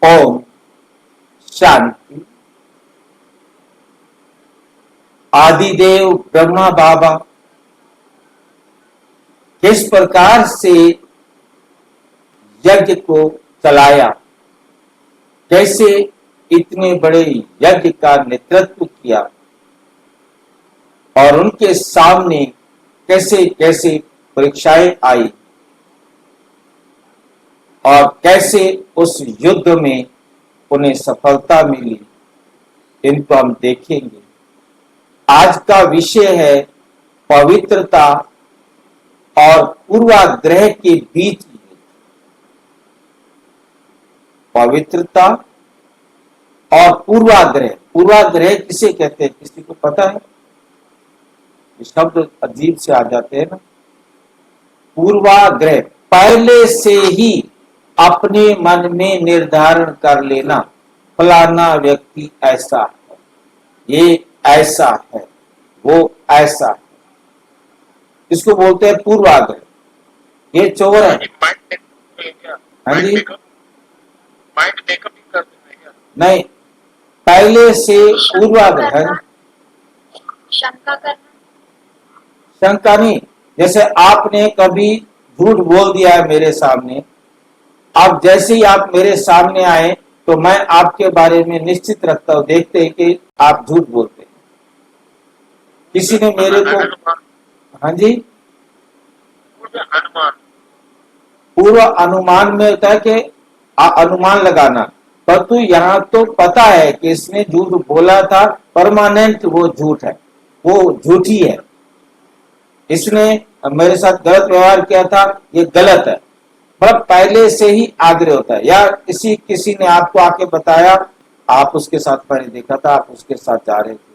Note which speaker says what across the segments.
Speaker 1: ओम शांति। आदिदेव ब्रह्मा बाबा किस प्रकार से यज्ञ को चलाया, कैसे इतने बड़े यज्ञ का नेतृत्व किया और उनके सामने कैसे कैसे परीक्षाएं आई और कैसे उस युद्ध में उन्हें सफलता मिली, इनको हम देखेंगे। आज का विषय है पवित्रता और पूर्वाग्रह के बीच। पवित्रता और पूर्वाग्रह। पूर्वाग्रह किसे कहते हैं, किसी को पता है? शब्द अजीब से आ जाते हैं ना। पूर्वाग्रह पहले से ही अपने मन में निर्धारण कर लेना, फलाना व्यक्ति ऐसा है, ये ऐसा है, वो ऐसा है, इसको बोलते हैं पूर्वाग्रह। ये चोर है। हाँ जी, नहीं, पहले से पूर्वाग्रह।
Speaker 2: शंका करना,
Speaker 1: शंका नहीं। जैसे आपने कभी झूठ बोल दिया है मेरे सामने, अब जैसे ही आप मेरे सामने आए तो मैं आपके बारे में निश्चित रखता हूं, देखते हैं कि आप झूठ बोलते हैं। किसी ने मेरे को, हाँ जी, पूर्व अनुमान में होता है कि अनुमान लगाना, परंतु यहाँ तो पता है कि इसने झूठ बोला था, परमानेंट वो झूठ है, वो झूठी है, इसने मेरे साथ गलत व्यवहार किया था, ये गलत है। मतलब पहले से ही आग्रह होता है। या किसी ने आपको आके बताया, आप उसके साथ मैंने देखा था, आप उसके साथ जा रहे थे,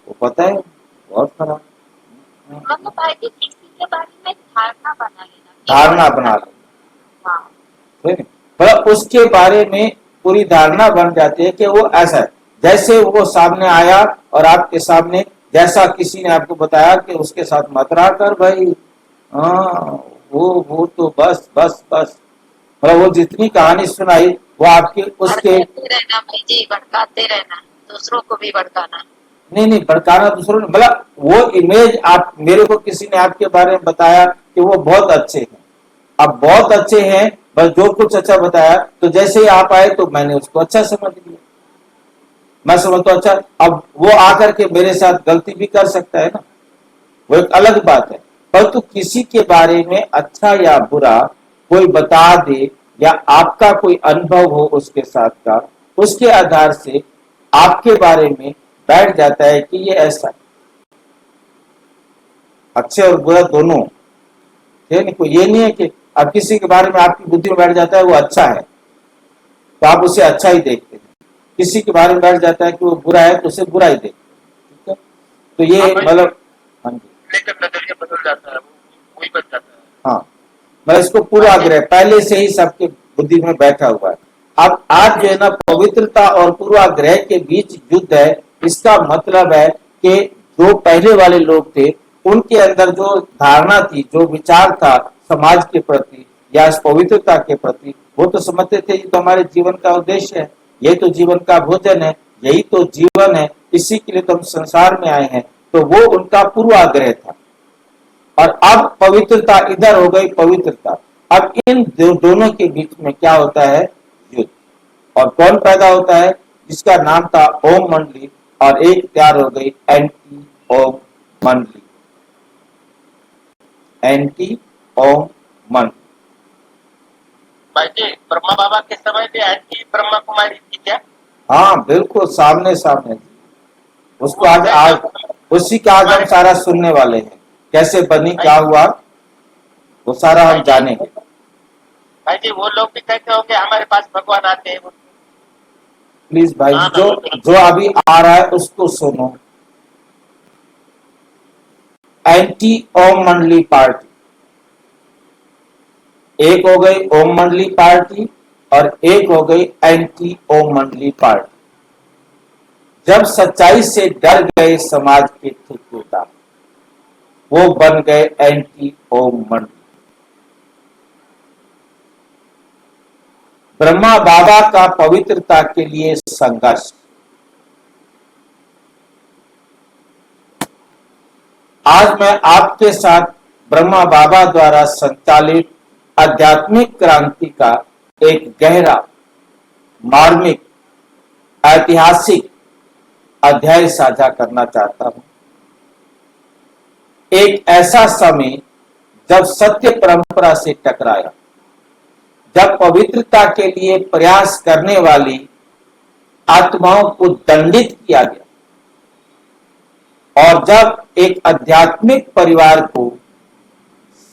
Speaker 1: वो पता है बहुत खराब।
Speaker 2: हम भाई जी किसी के बारे में धारणा बना लेना,
Speaker 1: धारणा बना लेना,
Speaker 2: हाँ,
Speaker 1: मतलब उसके बारे में पूरी धारणा बन जाती है कि वो ऐसा है। जैसे वो सामने आया और आपके सामने जैसा किसी ने आपको बताया कि उसके साथ मत रहा कर भाई, हाँ, वो तो बस बस बस, मतलब वो जितनी कहानी सुनाई वो आपके उसके।
Speaker 2: रहना भाई जी, भड़काते रहना, दूसरों को भी भड़काना।
Speaker 1: नहीं, भड़काना दूसरों ने, मतलब वो इमेज आप मेरे को किसी ने आपके बारे में बताया कि वो बहुत अच्छे हैं। अब बहुत अच्छे हैं, बस जो कुछ अच्छा बताया, तो जैसे ही आप आए तो मैंने उसको अच्छा समझ लिया। मैं समझता हूं अच्छा, अब वो आकर के मेरे साथ गलती भी कर सकता है ना, वो एक अलग बात है। परंतु किसी के बारे में अच्छा या बुरा कोई बता दे, या आपका कोई अनुभव हो उसके साथ का, उसके आधार से आपके बारे में बैठ जाता है कि ये ऐसा है। अच्छे और बुरा दोनों है, नहीं कोई ये नहीं है कि अब किसी के बारे में आपकी बुद्धि में बैठ जाता है वो अच्छा है तो आप उसे अच्छा ही देखते हैं, किसी के बारे में बैठ जाता है कि वो बुरा है तो उसे बुरा ही देखते हैं। ठीक है, तो ये मतलब, हाँ जी,
Speaker 3: नजरिया बदल जाता है, वही बन जाता है।
Speaker 1: हाँ, मतलब इसको पूर्वाग्रह पहले से ही सबके बुद्धि में बैठा हुआ है। अब आज जो है ना, पवित्रता और पूर्वाग्रह के बीच युद्ध है। इसका मतलब है कि जो पहले वाले लोग थे उनके अंदर जो धारणा थी, जो विचार था समाज के प्रति या इस पवित्रता के प्रति, वो तो समझते थे ये तो हमारे जीवन का उद्देश्य है, यही तो जीवन का भोजन है, यही तो जीवन है, इसी के लिए तो हम संसार में आए हैं। तो वो उनका पूर्वाग्रह था। और अब पवित्रता इधर हो गई, पवित्रता। अब इन दोनों के बीच में क्या होता है? युद्ध। और कौन पैदा होता है? जिसका नाम था ओम मंडली, और एक तैयार हो गई एंटी ओम मंडली। एंटी ओम मंडली।
Speaker 3: भाई जी, ब्रह्मा बाबा के समय पे एंटी ब्रह्मा कुमारी थी क्या?
Speaker 1: हाँ बिल्कुल, सामने सामने। उसको आज उसी का आज हम सारा सुनने वाले हैं, कैसे बनी, क्या हुआ, वो सारा हम जानेंगे।
Speaker 3: भाई जी, वो लोग भी कहते होंगे हमारे पास भगवान आते हैं।
Speaker 1: प्लीज भाई, जो अभी आ रहा है उसको सुनो। एंटी ओम मंडली पार्टी, एक हो गई ओम मंडली पार्टी और एक हो गई एंटी ओम मंडली पार्टी। जब सच्चाई से डर गए समाज के ठेकेदार, वो बन गए एंटी ओम मंडली। ब्रह्मा बाबा का पवित्रता के लिए संघर्ष। आज मैं आपके साथ ब्रह्मा बाबा द्वारा संचालित आध्यात्मिक क्रांति का एक गहरा, मार्मिक, ऐतिहासिक अध्याय साझा करना चाहता हूं। एक ऐसा समय जब सत्य परंपरा से टकराया, जब पवित्रता के लिए प्रयास करने वाली आत्माओं को दंडित किया गया और जब एक आध्यात्मिक परिवार को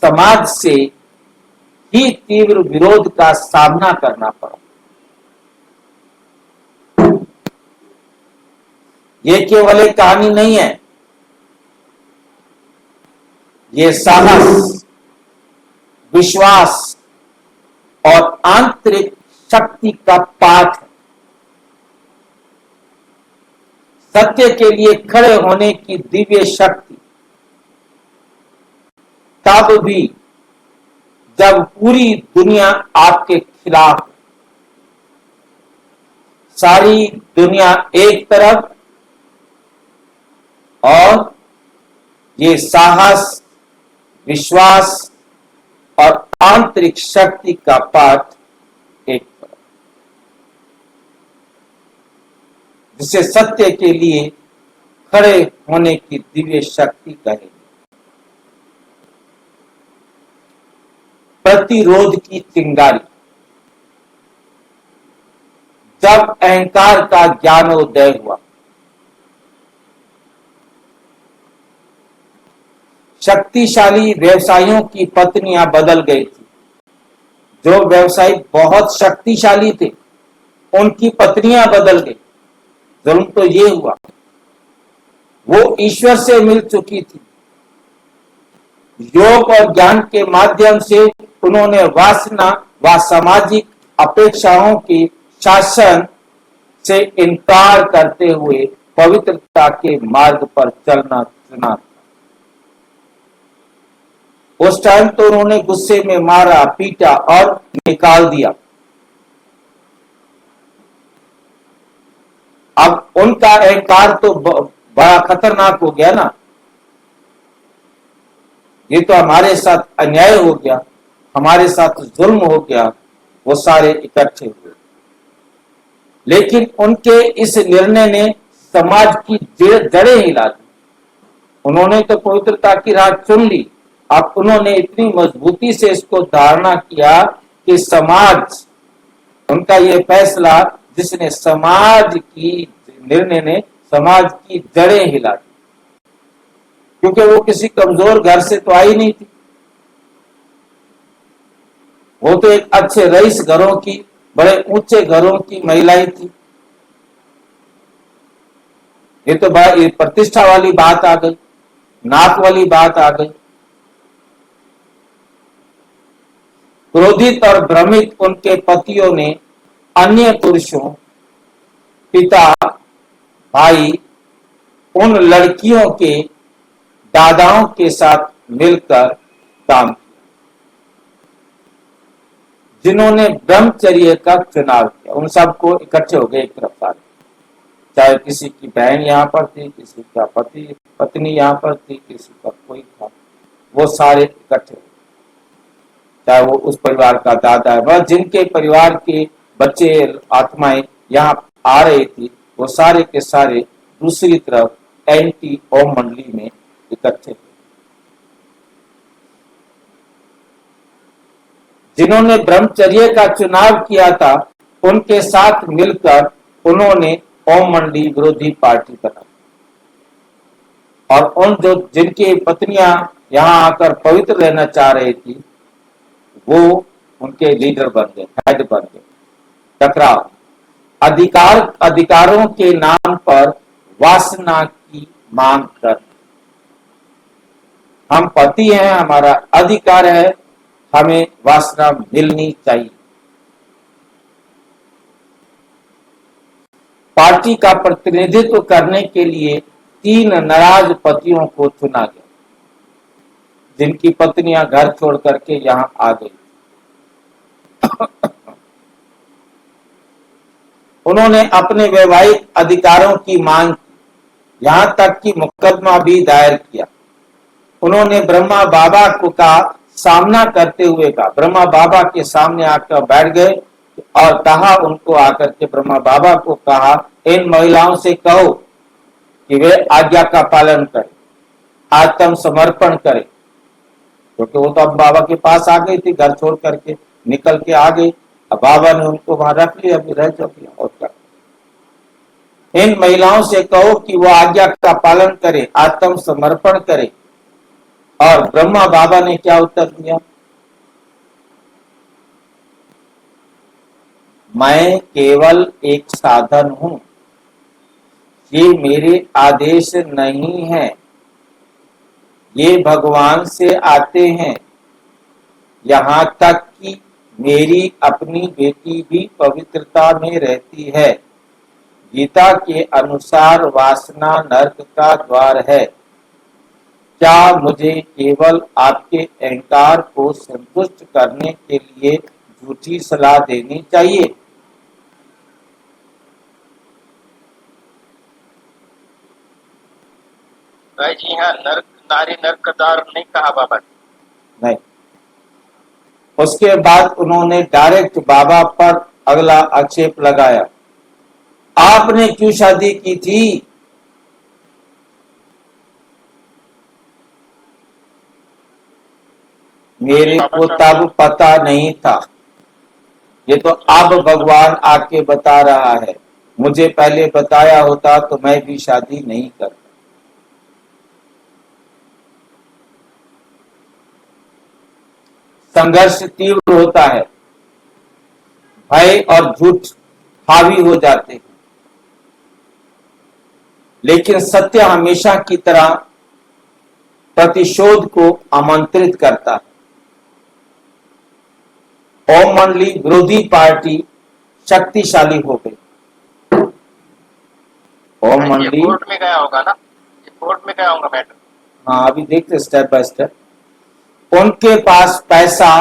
Speaker 1: समाज से ही तीव्र विरोध का सामना करना पड़ा। यह केवल एक कहानी नहीं है, ये साहस, विश्वास और आंतरिक शक्ति का पाठ है। सत्य के लिए खड़े होने की दिव्य शक्ति तब भी जब पूरी दुनिया आपके खिलाफ, सारी दुनिया एक तरफ और ये साहस, विश्वास और आंतरिक शक्ति का पाठ एक तरफ, जिसे सत्य के लिए खड़े होने की दिव्य शक्ति कहेंगे। प्रतिरोध की चिंगारी। जब अहंकार का ज्ञानोदय हुआ, शक्तिशाली व्यवसायियों की पत्नियां बदल गई थी। जो व्यवसायी बहुत शक्तिशाली थे, उनकी पत्नियां बदल गई। जुल्म तो ये हुआ, वो ईश्वर से मिल चुकी थी। योग और ज्ञान के माध्यम से उन्होंने वासना व सामाजिक अपेक्षाओं के शासन से इनकार करते हुए पवित्रता के मार्ग पर चलना चुना। उस टाइम तो उन्होंने गुस्से में मारा, पीटा और निकाल दिया। अब उनका अहंकार तो बड़ा खतरनाक हो गया ना। ये तो हमारे साथ अन्याय हो गया, हमारे साथ जुल्म हो गया। वो सारे इकट्ठे हुए, लेकिन उनके इस निर्णय ने समाज की जड़ें हिला दी। उन्होंने तो पवित्रता की राह चुन ली। अब उन्होंने इतनी मजबूती से इसको धारणा किया कि समाज, उनका ये फैसला जिसने समाज की निर्णय ने समाज की जड़ें हिला दी, क्योंकि वो किसी कमजोर घर से तो आई नहीं थी। वो तो एक अच्छे रईस घरों की, बड़े ऊंचे घरों की महिलाएं थी। ये तो बड़ा प्रतिष्ठा वाली बात आ गई, नाक वाली बात आ गई। क्रोधित और भ्रमित उनके पतियों ने अन्य पुरुषों, पिता, भाई, उन लड़कियों के दादाओं के साथ मिलकर काम किया जिन्होंने ब्रह्मचर्य का चुनाव किया। उन सबको इकट्ठे हो गए एक तरफ सारे, चाहे किसी की बहन यहाँ पर थी, किसी का पत्नी यहाँ पर थी, किसी का कोई था, वो सारे इकट्ठे हो, चाहे वो उस परिवार का दादा है, वह जिनके परिवार के बच्चे, आत्माएं यहाँ आ रही थी, वो सारे के सारे दूसरी तरफ एंटी ओम मंडली में इकट्ठे हुए। जिन्होंने ब्रह्मचर्य का चुनाव किया था, उनके साथ मिलकर उन्होंने ओम मंडली विरोधी पार्टी बनाई और उन जिनकी पत्नियां यहां आकर पवित्र रहना चाह रही थी, वो उनके लीडर बन गए, हेड बन गए। टकराव, अधिकारों के नाम पर वासना की मांग कर, हम पति हैं, हमारा अधिकार है, हमें वासना मिलनी चाहिए। पार्टी का प्रतिनिधित्व करने के लिए 3 नाराज पतियों को चुना गया, जिनकी पत्नियां घर छोड़ करके यहां आ गई। उन्होंने अपने वैवाहिक अधिकारों की मांग की, यहां तक कि मुकदमा भी दायर किया। उन्होंने ब्रह्मा बाबा को का सामना करते हुए कहा, ब्रह्मा बाबा के सामने आकर बैठ गए और कहा, उनको आकर के ब्रह्मा बाबा को कहा, इन महिलाओं से कहो कि वे आज्ञा का पालन करें, आत्मसमर्पण करें, क्योंकि वो तो अब बाबा के पास आ गई थी, घर छोड़ करके निकल के आ गई। अब बाबा ने उनको वहां रख लिया, अभी रह जाओ और क्या। इन महिलाओं से कहो कि वो आज्ञा का पालन करें, आत्मसमर्पण करें। और ब्रह्मा बाबा ने क्या उत्तर दिया, मैं केवल एक साधन हूं, ये मेरे आदेश नहीं है, ये भगवान से आते हैं। यहां तक कि मेरी अपनी बेटी भी पवित्रता में रहती है। गीता के अनुसार वासना नरक का द्वार है। क्या मुझे केवल आपके अहंकार को संतुष्ट करने के लिए झूठी सलाह देनी चाहिए?
Speaker 3: भाई जी हाँ, नरक नारी नरक का द्वार नहीं कहा बाबा ने।
Speaker 1: नहीं। उसके बाद उन्होंने डायरेक्ट बाबा पर अगला आक्षेप लगाया, आपने क्यों शादी की थी? मेरे को तब पता नहीं था, ये तो अब भगवान आके बता रहा है। मुझे पहले बताया होता तो मैं भी शादी नहीं करता। संघर्ष तीव्र होता है, भय और झूठ हावी हो जाते हैं, लेकिन सत्य हमेशा की तरह प्रतिशोध को आमंत्रित करता है। ओम मंडली विरोधी पार्टी शक्तिशाली हो गई। ओम मंडली
Speaker 3: कोर्ट में गया होगा ना, कोर्ट में गया होगा मैटर।
Speaker 1: हाँ, अभी देखते स्टेप बाय स्टेप। उनके पास पैसा,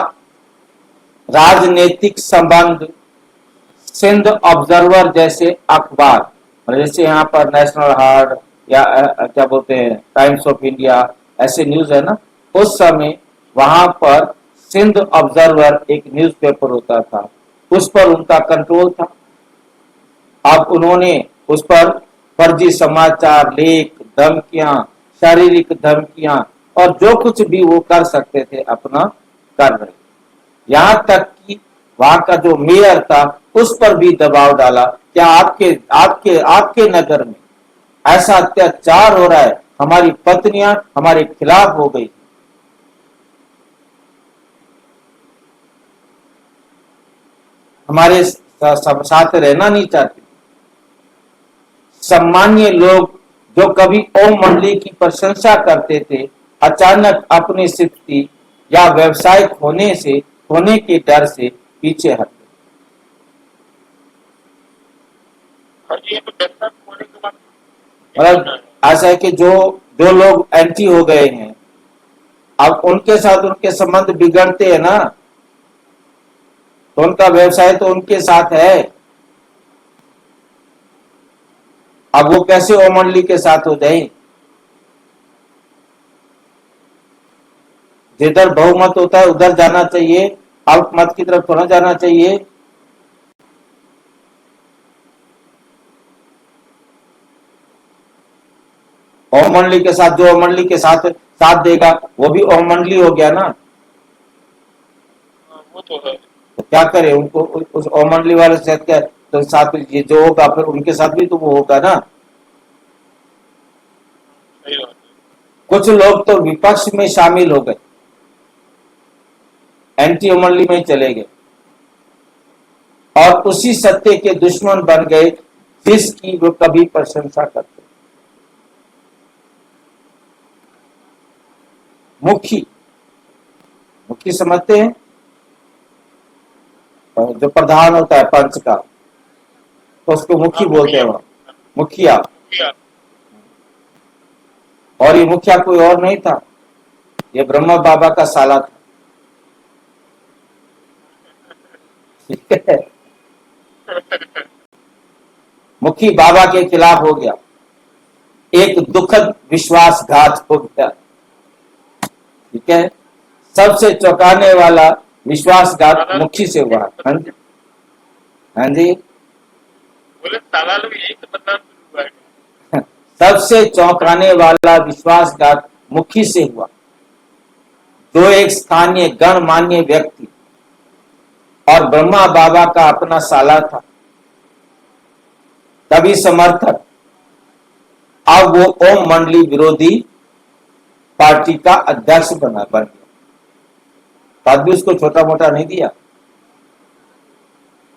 Speaker 1: राजनीतिक संबंध, सिंध ऑब्जर्वर जैसे अखबार, जैसे यहाँ पर नेशनल हार्ड या क्या बोलते हैं टाइम्स ऑफ इंडिया, ऐसे न्यूज है ना, उस समय वहां पर सिंध ऑब्जर्वर एक न्यूज़पेपर होता था, उस पर उनका कंट्रोल था। अब उन्होंने उस पर फर्जी समाचार, लेख, धमकियां, शारीरिक धमकियां और जो कुछ भी वो कर सकते थे अपना कर रहे। यहां तक कि वहां का जो मेयर था उस पर भी दबाव डाला, क्या आपके आपके आपके नगर में ऐसा अत्याचार हो रहा है, हमारी पत्नियां हमारे खिलाफ हो गई, हमारे साथ रहना नहीं चाहते। सामान्य लोग जो कभी ओम मंडली की प्रशंसा करते थे, अचानक अपनी स्थिति या व्यवसाय खोने के डर से पीछे हट गए। मतलब ऐसा है कि जो लोग एंटी हो गए हैं, अब उनके साथ उनके संबंध बिगड़ते हैं ना, तो उनका व्यवसाय तो उनके साथ है। अब वो कैसे ओम मंडली के साथ हो जाए? जिधर बहुमत होता है उधर जाना चाहिए, अल्पमत की तरफ थोड़ा जाना चाहिए। ओम मंडली के साथ जो ओम मंडली के साथ देगा वो भी ओम मंडली हो गया ना।
Speaker 3: वो तो है।
Speaker 1: तो क्या करे, उनको उस ओम मंडली वाले से क्या, तो साथ ये जो होगा फिर उनके साथ भी तो वो होगा ना। कुछ लोग तो विपक्ष में शामिल हो गए, एंटी ओम मंडली में चले गए और उसी सत्य के दुश्मन बन गए जिसकी वो कभी प्रशंसा करते। मुखी समझते हैं, जो प्रधान होता है पंच का, तो उसको मुखी बोलते हैं, मुखिया। और ये मुखिया कोई और नहीं था, ये ब्रह्मा बाबा का साला था। ठीक है, मुखी बाबा के खिलाफ हो गया, एक दुखद विश्वासघात हो गया। ठीक है, सबसे चौंकाने वाला विश्वासघात मुखी से हुआ। हाँ जी, हाँ जी,
Speaker 3: बोले साला लोग यही तो बताना शुरू हुआ है।
Speaker 1: सबसे चौंकाने वाला विश्वासघात मुखी से हुआ, जो एक स्थानीय गणमान्य व्यक्ति और ब्रह्मा बाबा का अपना साला था, तभी समर्थक। अब वो ओम मंडली विरोधी पार्टी का अध्यक्ष बन गया। तब भी उसको छोटा मोटा नहीं दिया।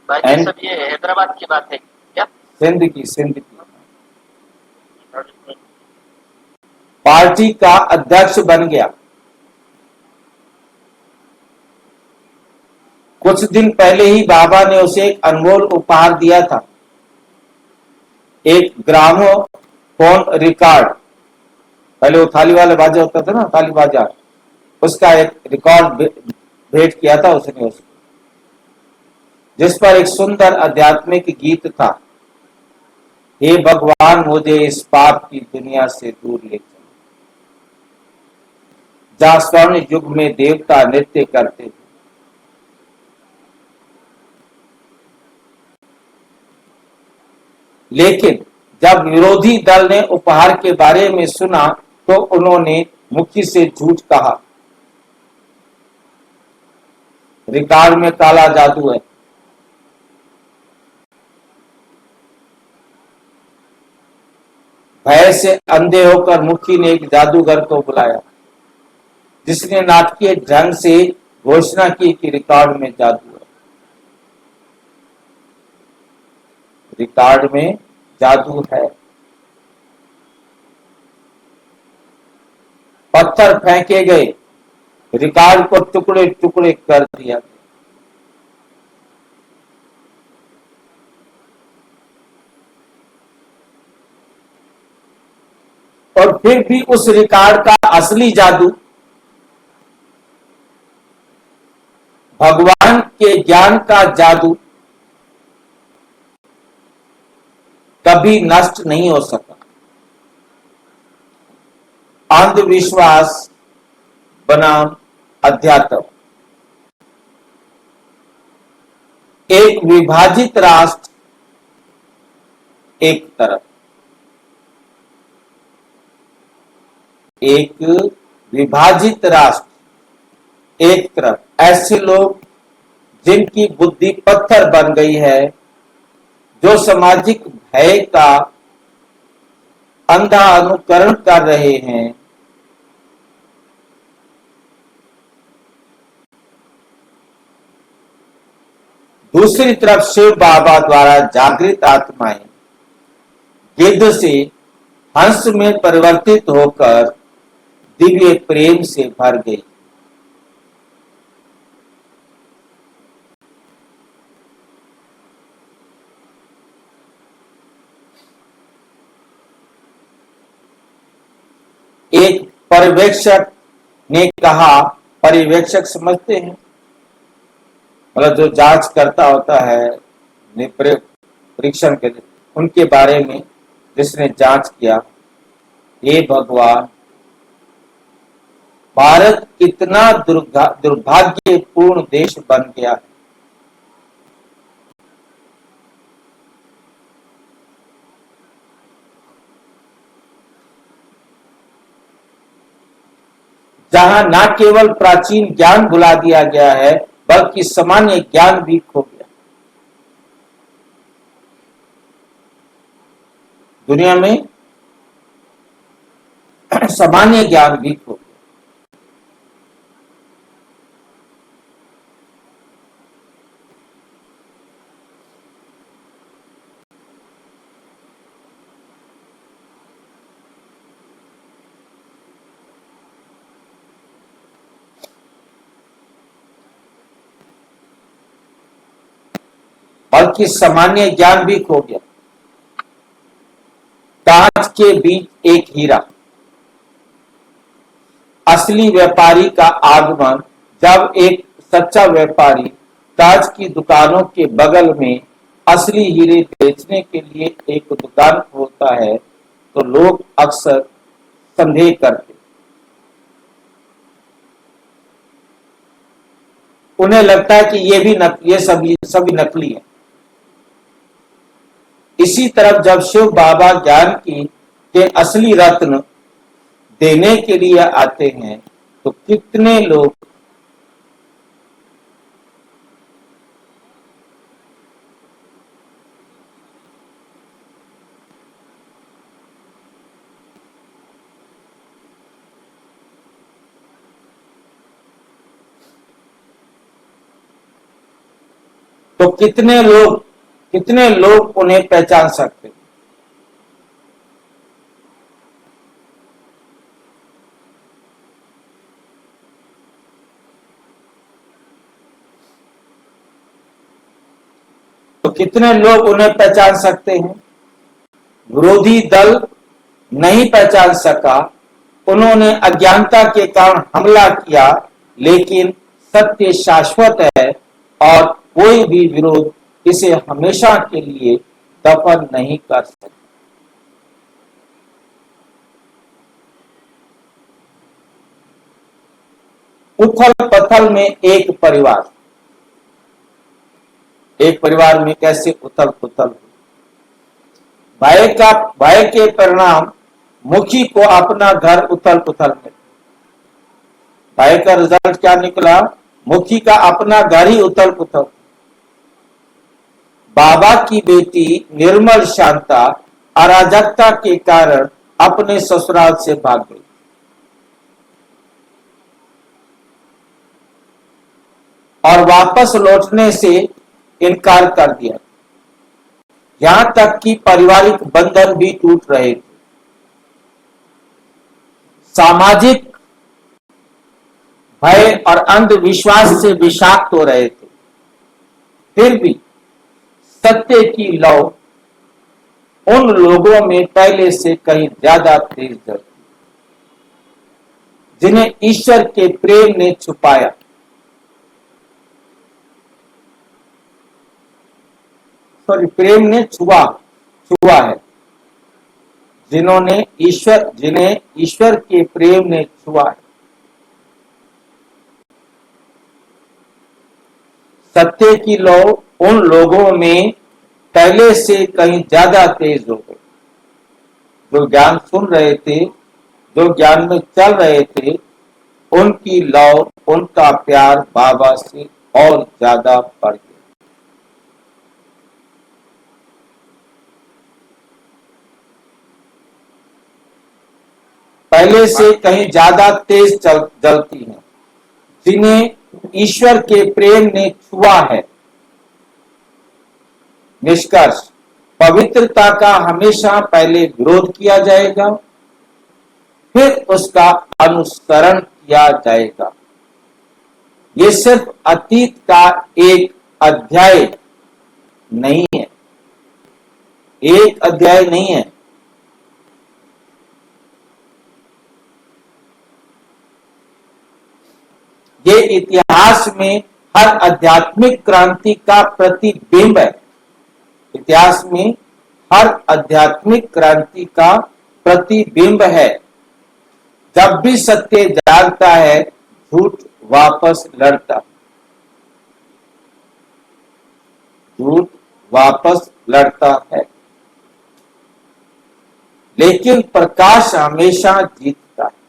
Speaker 3: भाई
Speaker 1: And-
Speaker 3: सब ये हैदराबाद की बात है क्या?
Speaker 1: सिंध की पार्टी का अध्यक्ष बन गया। कुछ दिन पहले ही बाबा ने उसे एक अनमोल उपहार दिया था, एक ग्रामोफोन रिकॉर्ड। पहले वो थाली वाला बाजा होता था ना, थाली बाजा, उसका एक रिकॉर्ड भेंट किया था उसने उसको, जिस पर एक सुंदर आध्यात्मिक गीत था, हे भगवान मुझे इस पाप की दुनिया से दूर ले चलो, जहां स्वर्ण युग में देवता नृत्य करते थे। लेकिन जब विरोधी दल ने उपहार के बारे में सुना तो उन्होंने मुखी से झूठ कहा, रिकॉर्ड में काला जादू है। भय से अंधे होकर मुखी ने एक जादूगर को बुलाया, जिसने नाटकीय ढंग से घोषणा की कि रिकॉर्ड में जादू है, रिकॉर्ड में जादू है। पत्थर फेंके गए, रिकॉर्ड को टुकड़े टुकड़े कर दिया गया। और फिर भी उस रिकॉर्ड का असली जादू, भगवान के ज्ञान का जादू, कभी नष्ट नहीं हो सका। अंधविश्वास बनाम अध्यात्म। एक विभाजित राष्ट्र एक तरफ, एक विभाजित राष्ट्र एक तरफ, ऐसे लोग जिनकी बुद्धि पत्थर बन गई है, जो सामाजिक भय का अंधा अनुकरण कर रहे हैं, दूसरी तरफ शिव बाबा द्वारा जागृत आत्माएं गिद्ध से हंस में परिवर्तित होकर दिव्य प्रेम से भर गई। एक पर्यवेक्षक ने कहा, पर्यवेक्षक समझते हैं, मतलब जो जांच करता होता है परीक्षण के लिए, उनके बारे में जिसने जांच किया, हे भगवान, भारत कितना दुर्भाग्यपूर्ण देश बन गया है। जहां न केवल प्राचीन ज्ञान भुला दिया गया है, बल्कि सामान्य ज्ञान भी खो गया। दुनिया में सामान्य ज्ञान भी खो गया। बल्कि सामान्य ज्ञान भी खो गया। कांच के बीच एक हीरा। असली व्यापारी का आगमन, जब एक सच्चा व्यापारी कांच की दुकानों के बगल में असली हीरे बेचने के लिए एक दुकान होता है तो लोग अक्सर संदेह करते, उन्हें लगता है कि ये सभी नकली है। इसी तरफ जब शिव बाबा ज्ञान की के असली रत्न देने के लिए आते हैं तो कितने लोग कितने लोग उन्हें पहचान सकते हैं। तो कितने लोग उन्हें पहचान सकते हैं। विरोधी दल नहीं पहचान सका, उन्होंने अज्ञानता के कारण हमला किया, लेकिन सत्य शाश्वत है और कोई भी विरोध इसे हमेशा के लिए दफन नहीं कर सकता। उथल पथल में एक परिवार में कैसे उथल पुथल, भय के परिणाम मुखी को अपना घर उथल पुथल में, भय का रिजल्ट क्या निकला, मुखी का अपना घर ही उथल पुथल। बाबा की बेटी निर्मल शांता अराजकता के कारण अपने ससुराल से भाग गई। और वापस लौटने से इनकार कर दिया, यहां तक कि पारिवारिक बंधन भी टूट रहे थे, सामाजिक भय और अंधविश्वास से विषाक्त हो रहे थे। फिर भी सत्य की लौ उन लोगों में पहले से कहीं ज्यादा तेज जलती, जिन्हें ईश्वर के प्रेम ने छुपाया। प्रेम ने छुआ है, जिन्हें ईश्वर के प्रेम ने छुआ है। सत्य की लौ उन लोगों में पहले से कहीं ज्यादा तेज हो गई, जो ज्ञान सुन रहे थे, जो ज्ञान में चल रहे थे, उनकी लौ, उनका प्यार बाबा से और ज्यादा बढ़ गया। पहले से कहीं ज्यादा तेज जलती हैं, जिन्हें ईश्वर के प्रेम ने छुआ है। निष्कर्ष, पवित्रता का हमेशा पहले विरोध किया जाएगा, फिर उसका अनुसरण किया जाएगा। ये सिर्फ अतीत का एक अध्याय नहीं है, ये इतिहास में हर आध्यात्मिक क्रांति का प्रतिबिंब है। इतिहास में हर आध्यात्मिक क्रांति का प्रतिबिंब है। जब भी सत्य जागता है, झूठ वापस लड़ता है, लेकिन प्रकाश हमेशा जीतता है।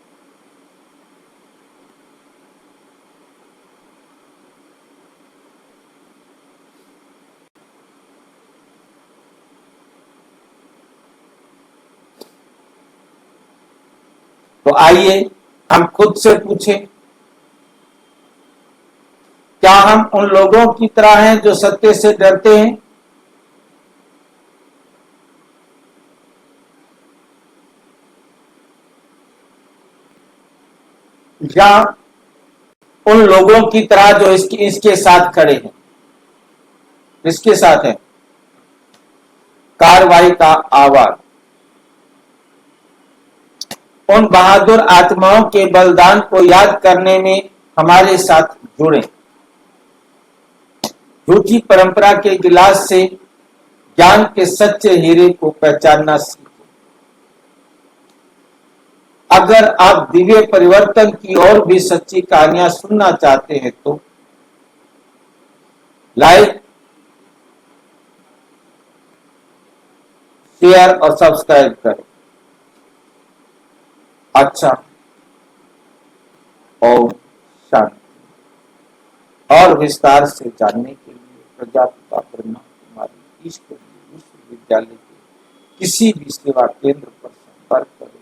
Speaker 1: तो आइए हम खुद से पूछें, क्या हम उन लोगों की तरह हैं जो सत्य से डरते हैं? या उन लोगों की तरह जो इसके साथ खड़े हैं? इसके साथ है कार्रवाई का आवाज। उन बहादुर आत्माओं के बलिदान को याद करने में हमारे साथ जुड़े। झूठी परंपरा के गिलास से ज्ञान के सच्चे हीरे को पहचानना सीखें। अगर आप दिव्य परिवर्तन की और भी सच्ची कहानियां सुनना चाहते हैं तो लाइक, शेयर और सब्सक्राइब करें। अच्छा, ओम शांति। और विस्तार से जानने के लिए प्रजापिता ब्रह्मा कुमारी ईश्वरीय विश्वविद्यालय के किसी भी सेवा केंद्र पर संपर्क करें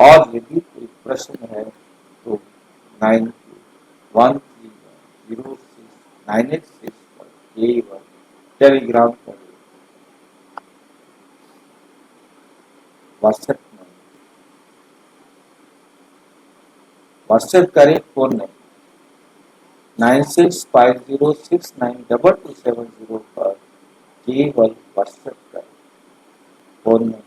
Speaker 1: और यदि कोई प्रश्न है तो 9213106986 पर केवल टेलीग्राम करें, व्हाट्सएप करें, फोन नहीं। 9650692270 पर केवल व्हाट्सएप करें, फोन नहीं।